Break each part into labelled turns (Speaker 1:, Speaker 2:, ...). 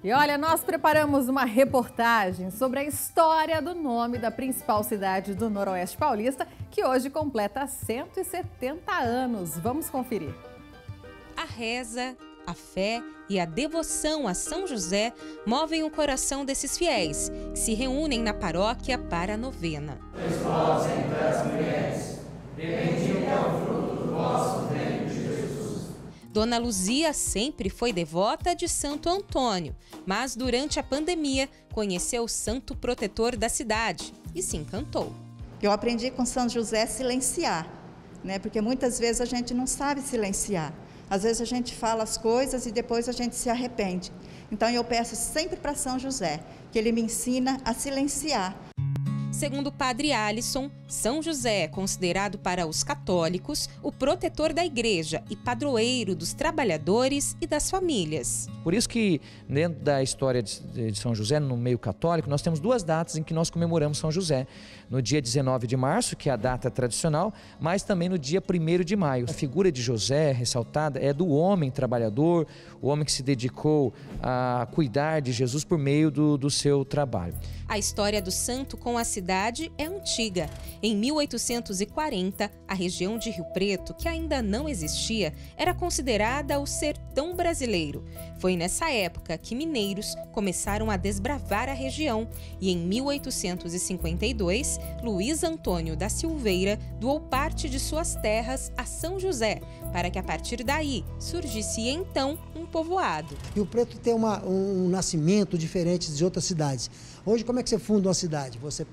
Speaker 1: E olha, nós preparamos uma reportagem sobre a história do nome da principal cidade do Noroeste Paulista, que hoje completa 170 anos. Vamos conferir.
Speaker 2: A reza, a fé e a devoção a São José movem o coração desses fiéis, que se reúnem na paróquia para a novena.
Speaker 3: Vós entre as mulheres, bendito é o fruto do vosso ventre, Jesus.
Speaker 2: Dona Luzia sempre foi devota de Santo Antônio, mas durante a pandemia conheceu o santo protetor da cidade e se encantou.
Speaker 4: Eu aprendi com São José a silenciar, né? Porque muitas vezes a gente não sabe silenciar. Às vezes a gente fala as coisas e depois a gente se arrepende. Então eu peço sempre para São José, que ele me ensina a silenciar.
Speaker 2: Segundo o padre Alisson, São José é considerado para os católicos o protetor da igreja e padroeiro dos trabalhadores e das famílias.
Speaker 5: Por isso que dentro da história de São José, no meio católico, nós temos duas datas em que nós comemoramos São José. No dia 19 de março, que é a data tradicional, mas também no dia 1º de maio. A figura de José, ressaltada, é do homem trabalhador, o homem que se dedicou a cuidar de Jesus por meio do seu trabalho.
Speaker 2: A história do santo com a cidade é antiga. Em 1840, a região de Rio Preto, que ainda não existia, era considerada o sertão brasileiro. Foi nessa época que mineiros começaram a desbravar a região e em 1852, Luiz Antônio da Silveira doou parte de suas terras a São José, para que a partir daí surgisse então um povoado.
Speaker 6: Rio Preto tem um nascimento diferente de outras cidades. Hoje, como é que você funda uma cidade? Você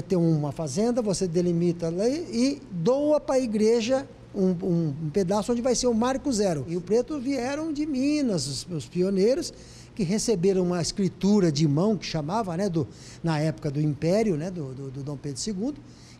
Speaker 6: tem uma fazenda, você delimita e doa para a igreja um pedaço onde vai ser o Marco Zero. E o Preto vieram de Minas, os pioneiros, que receberam uma escritura de mão, que chamava, né, na época do Império, né, do Dom Pedro II,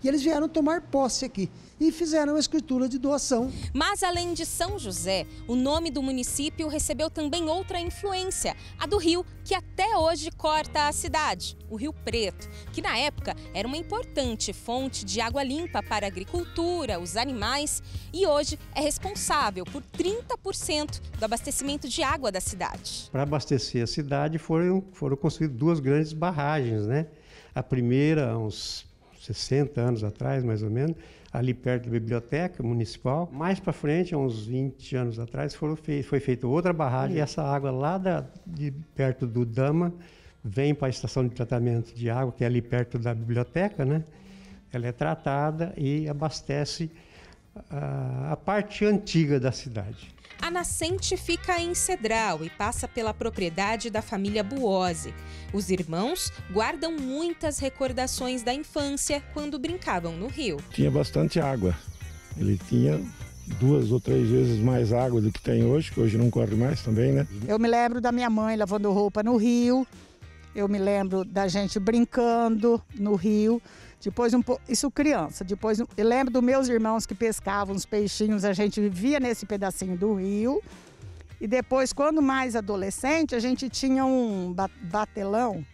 Speaker 6: e eles vieram tomar posse aqui e fizeram a escritura de doação.
Speaker 2: Mas além de São José, o nome do município recebeu também outra influência, a do rio, que até hoje corta a cidade, o Rio Preto, que na época era uma importante fonte de água limpa para a agricultura, os animais, e hoje é responsável por 30% do abastecimento de água da cidade.
Speaker 7: Para abastecer a cidade foram construídas duas grandes barragens, né? A primeira, uns 60 anos atrás, mais ou menos, ali perto da biblioteca municipal. Mais para frente, uns 20 anos atrás, foi feita outra barragem. E essa água lá de perto do Dama vem para a estação de tratamento de água, que é ali perto da biblioteca, né? Ela é tratada e abastece a parte antiga da cidade.
Speaker 2: A nascente fica em Cedral e passa pela propriedade da família Buozzi. Os irmãos guardam muitas recordações da infância quando brincavam no rio.
Speaker 8: Tinha bastante água. Ele tinha 2 ou 3 vezes mais água do que tem hoje, que hoje não corre mais também, né?
Speaker 9: Eu me lembro da minha mãe lavando roupa no rio. Eu me lembro da gente brincando no rio. Depois, isso criança. Depois, eu lembro dos meus irmãos que pescavam os peixinhos, a gente vivia nesse pedacinho do rio. E depois, quando mais adolescente, a gente tinha um batelão.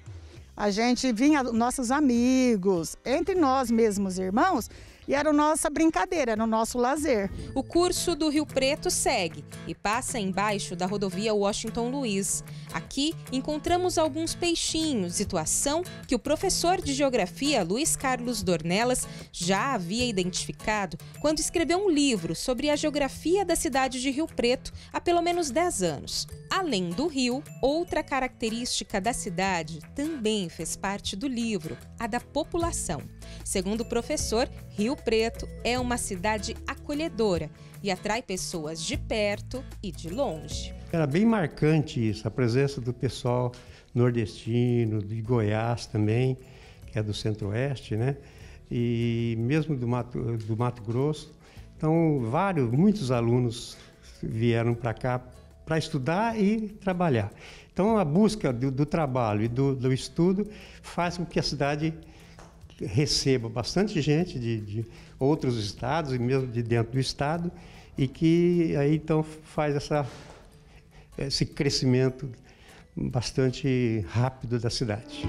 Speaker 9: A gente vinha, nossos amigos, entre nós mesmos irmãos, e era a nossa brincadeira, era o nosso lazer.
Speaker 2: O curso do Rio Preto segue e passa embaixo da rodovia Washington Luiz. Aqui encontramos alguns peixinhos, situação que o professor de geografia Luiz Carlos Dornelas já havia identificado quando escreveu um livro sobre a geografia da cidade de Rio Preto há pelo menos 10 anos. Além do rio, outra característica da cidade também fez parte do livro, a da população. Segundo o professor, Rio Preto é uma cidade acolhedora e atrai pessoas de perto e de longe.
Speaker 7: Era bem marcante isso, a presença do pessoal nordestino, de Goiás também, que é do Centro-Oeste, né? E mesmo do Mato Grosso. Então, muitos alunos vieram para cá para estudar e trabalhar. Então, a busca do trabalho e do estudo faz com que a cidade receba bastante gente de outros estados e mesmo de dentro do estado e que aí então faz esse crescimento bastante rápido da cidade.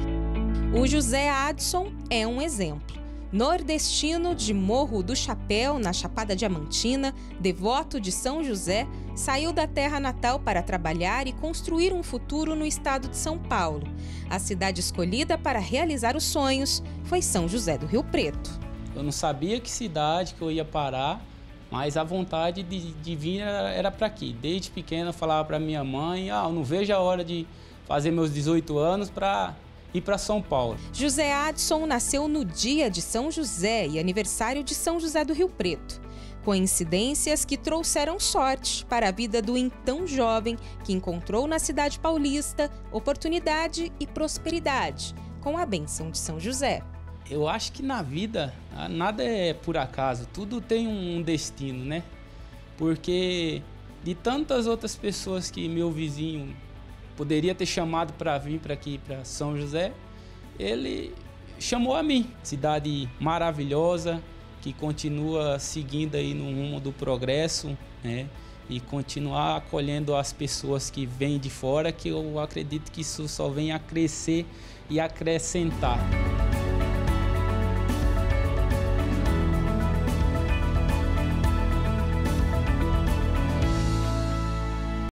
Speaker 2: O José Adson é um exemplo. Nordestino de Morro do Chapéu, na Chapada Diamantina, devoto de São José, saiu da terra natal para trabalhar e construir um futuro no estado de São Paulo. A cidade escolhida para realizar os sonhos foi São José do Rio Preto.
Speaker 10: Eu não sabia que cidade que eu ia parar, mas a vontade de vir era para aqui. Desde pequeno eu falava para minha mãe, eu não vejo a hora de fazer meus 18 anos para ir para São Paulo.
Speaker 2: José Adson nasceu no dia de São José e aniversário de São José do Rio Preto. Coincidências que trouxeram sorte para a vida do então jovem que encontrou na cidade paulista oportunidade e prosperidade com a bênção de São José.
Speaker 10: Eu acho que na vida nada é por acaso, tudo tem um destino, né? Porque de tantas outras pessoas que meu vizinho poderia ter chamado para vir para aqui, para São José, ele chamou a mim. Cidade maravilhosa, que continua seguindo aí no rumo do progresso, né? E continuar acolhendo as pessoas que vêm de fora, que eu acredito que isso só vem a crescer e acrescentar.